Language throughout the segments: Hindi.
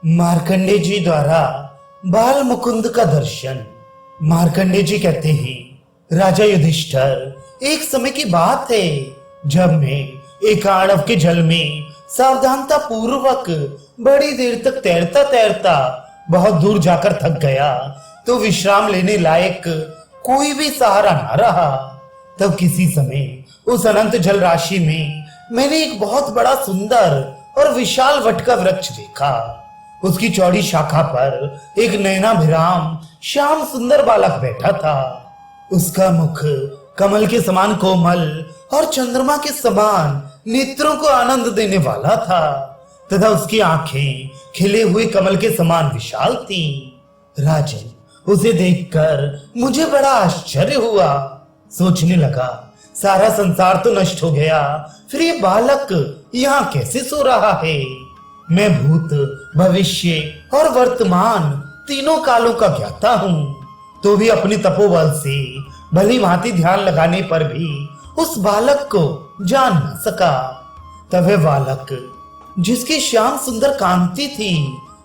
मार्कंडे जी द्वारा बाल मुकुंद का दर्शन। मार्कंडे जी कहते हैं, राजा युधिष्ठिर, एक समय की बात है जब मैं एक आड़व के जल में सावधानता पूर्वक बड़ी देर तक तैरता तैरता बहुत दूर जाकर थक गया तो विश्राम लेने लायक कोई भी सहारा ना रहा। तब किसी समय उस अनंत जल राशि में मैंने एक बहुत बड़ा सुंदर और विशाल वट का वृक्ष देखा। उसकी चौड़ी शाखा पर एक नयनाभिराम श्याम सुंदर बालक बैठा था। उसका मुख कमल के समान कोमल और चंद्रमा के समान नेत्रों को आनंद देने वाला था तथा उसकी आंखें खिले हुए कमल के समान विशाल थी। राजन, उसे देखकर मुझे बड़ा आश्चर्य हुआ। सोचने लगा, सारा संसार तो नष्ट हो गया, फिर ये बालक यहाँ कैसे सो रहा है? मैं भूत, भविष्य और वर्तमान तीनों कालों का ज्ञाता हूँ, तो भी अपनी तपोबल से भली भांति ध्यान लगाने पर भी उस बालक को जान न सका। तब वह बालक, जिसकी श्याम सुंदर कांति थी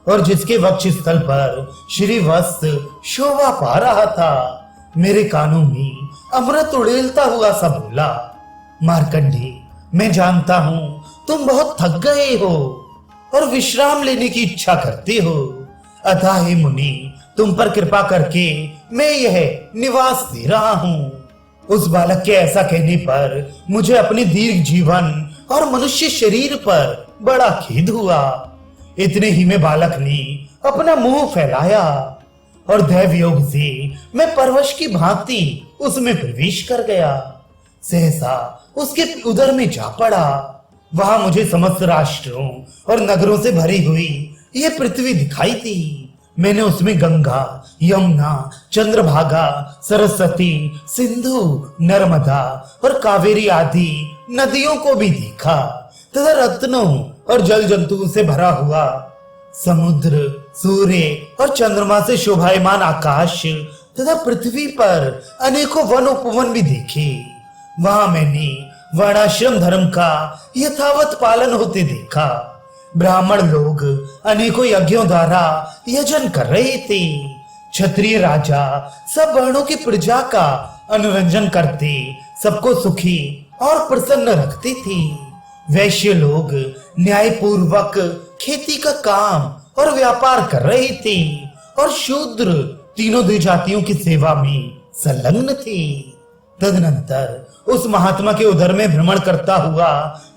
और जिसके वक्ष स्थल पर श्री वस्त्र शोभा पा रहा था, मेरे कानों में अमृत उड़ेलता हुआ सा बोला, मार्कंडे, मैं जानता हूँ तुम बहुत थक गए हो और विश्राम लेने की इच्छा करते हो, अतः हे मुनि, तुम पर कृपा करके मैं यह निवास दे रहा हूँ। उस बालक के ऐसा कहने पर मुझे अपने दीर्घ जीवन और मनुष्य शरीर पर बड़ा खेद हुआ। इतने ही में बालक ने अपना मुंह फैलाया और दैव योग से मैं परवश की भांति उसमें प्रवेश कर गया। सहसा उसके उदर में जा पड़ा। वहां मुझे समस्त राष्ट्रों और नगरों से भरी हुई यह पृथ्वी दिखाई दी। मैंने उसमें गंगा, यमुना, चंद्रभागा, सरस्वती, सिंधु, नर्मदा और कावेरी आदि नदियों को भी देखा तथा रत्नों और जल जंतुओं से भरा हुआ समुद्र, सूर्य और चंद्रमा से शोभायमान आकाश तथा पृथ्वी पर अनेकों वन उपवन भी देखे। वहां मैंने वर्णाश्रम धर्म का यथावत पालन होते देखा। ब्राह्मण लोग अनेकों यज्ञों द्वारा यजन कर रहे थे। क्षत्रिय राजा सब वर्णों की प्रजा का अनुरंजन करते सबको सुखी और प्रसन्न रखते थे। वैश्य लोग न्याय पूर्वक खेती का काम और व्यापार कर रहे थे और शूद्र तीनों द्विजातियों की सेवा में संलग्न थे। तदनंतर उस महात्मा के उदर में भ्रमण करता हुआ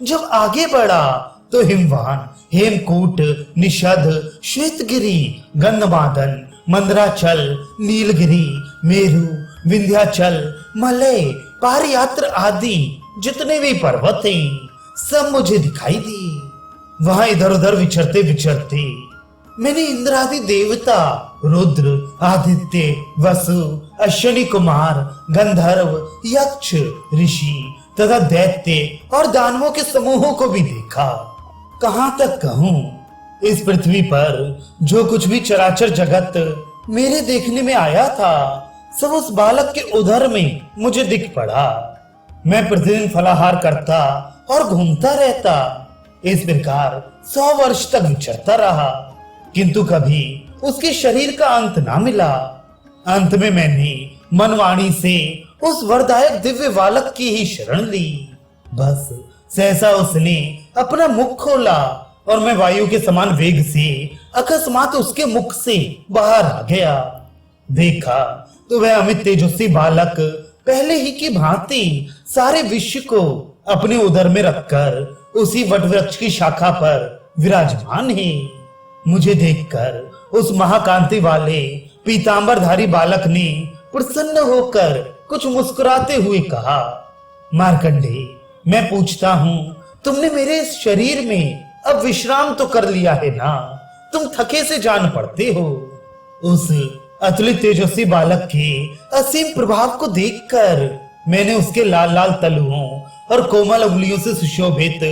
जब आगे बढ़ा तो हिमवान, हेमकूट, निषद, श्वेतगिरी, गंधमादन, मंदराचल, नीलगिरी, मेरु, विंध्याचल, मलय, पारयात्र आदि जितने भी पर्वत हैं सब मुझे दिखाई दी। वहां इधर उधर विचरते विचरते मैंने इंद्र आदि देवता, रुद्र, आदित्य, वसु, अश्विनी कुमार, गंधर्व, यक्ष, ऋषि तथा दैत्य और दानवों के समूहों को भी देखा। कहां तक कहूं, इस पृथ्वी पर जो कुछ भी चराचर जगत मेरे देखने में आया था सब उस बालक के उदर में मुझे दिख पड़ा। मैं प्रतिदिन फलाहार करता और घूमता रहता। इस प्रकार 100 वर्ष तक विचरता रहा, किंतु कभी उसके शरीर का अंत ना मिला। अंत में मैंने मनवाणी से उस वरदायक दिव्य बालक की ही शरण ली। बस सहसा उसने अपना मुख खोला और मैं वायु के समान वेग से अकस्मात उसके मुख से बाहर आ गया। देखा तो वह अमित तेजस्वी बालक पहले ही की भांति सारे विश्व को अपने उदर में रखकर उसी वट वृक्ष की शाखा पर विराजमान है। मुझे देखकर उस महाकांति वाले पीतांबरधारी बालक ने प्रसन्न होकर कुछ मुस्कुराते हुए कहा, मार्कंडे, मैं पूछता हूँ, तुमने मेरे इस शरीर में अब विश्राम तो कर लिया है ना? तुम थके से जान पड़ते हो। उस अतुलित तेजस्वी बालक के असीम प्रभाव को देखकर मैंने उसके लाल लाल तलुओं और कोमल उंगलियों से सुशोभित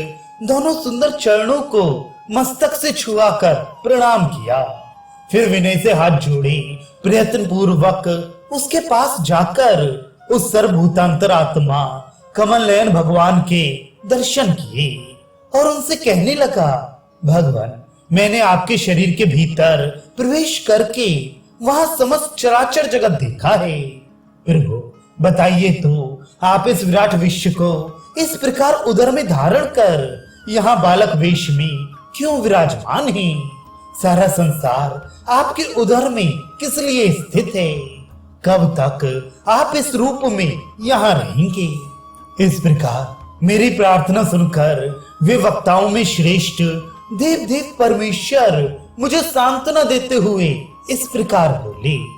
दोनों सुंदर चरणों को मस्तक से छुआकर प्रणाम किया। फिर विनय से हाथ जोड़े प्रयत्न पूर्वक उसके पास जाकर उस सर्वभूतांतर आत्मा कमल नयन भगवान के दर्शन किए और उनसे कहने लगा, भगवान, मैंने आपके शरीर के भीतर प्रवेश करके वहां समस्त चराचर जगत देखा है। प्रभु बताइए तो, आप इस विराट विश्व को इस प्रकार उदर में धारण कर यहाँ बालक वेश में क्यों विराजमान हैं? सारा संसार आपके उदर में किस लिए स्थित है? कब तक आप इस रूप में यहाँ रहेंगे? इस प्रकार मेरी प्रार्थना सुनकर वे वक्ताओं में श्रेष्ठ देव परमेश्वर मुझे सांत्वना देते हुए इस प्रकार बोले।